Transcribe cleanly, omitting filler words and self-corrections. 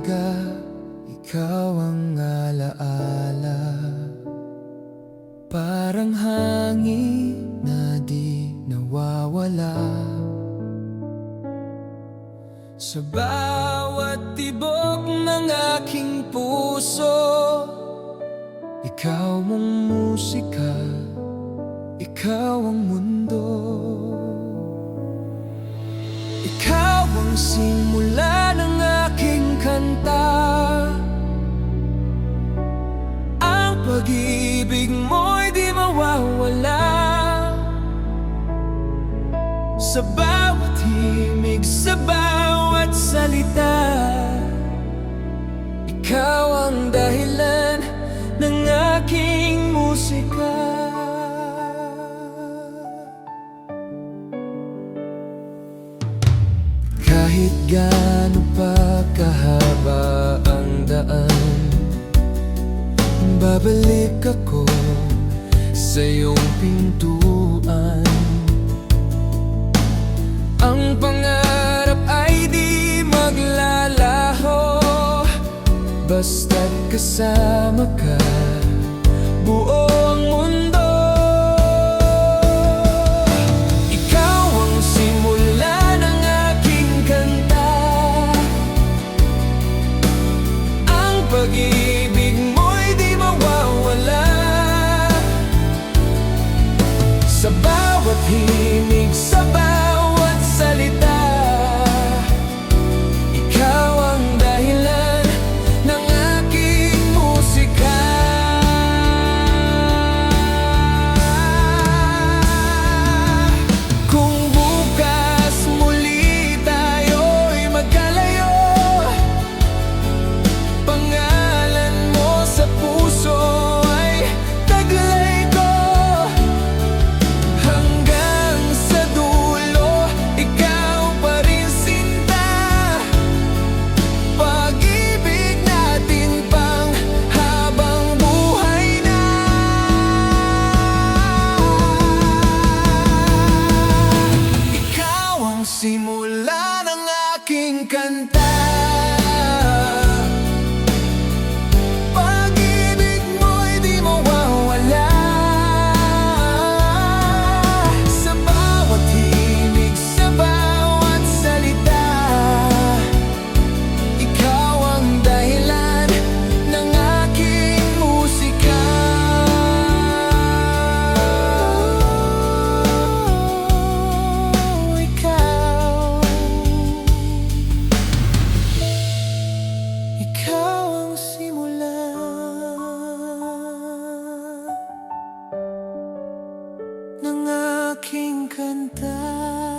umaga, ikaw ang alaala. Parang hangin na di nawawala. Sa bawat tibok ng aking puso, ikaw ang musika, ikaw ang mundo. Ikaw ang simula ng aking kanta. Ang pag-ibig mo'y di mawawala. Sa bawat himig, sa bawat salita, ikaw ang dahilan ng aking musika. Kahit gaano pa kahaba ang daan, babalik ako sa iyong pintuan. Ang pangarap ay di maglalaho, basta't kasama ka, buo ang mundo. Ikaw ang simula ng aking kanta. Ang pag-ibig mo'y di mawawala. Sa bawat himig, sa bawat salita, ikaw ang dahilan ng aking musika. Kung bukas muli tayo'y magkalayo, pangalan mo sa puso ay taglay ko. Hanggang sa dulo, ikaw pa rin sinta. Pag-ibig natin pang habang buhay na. Ikaw ang simula ng aking kanta. Pag-ibig mo'y di mawawala. Sa bawat himig, sa bawat salita, ikaw ang dahilan ng aking musika. Ikaw ang simula ng aking kanta.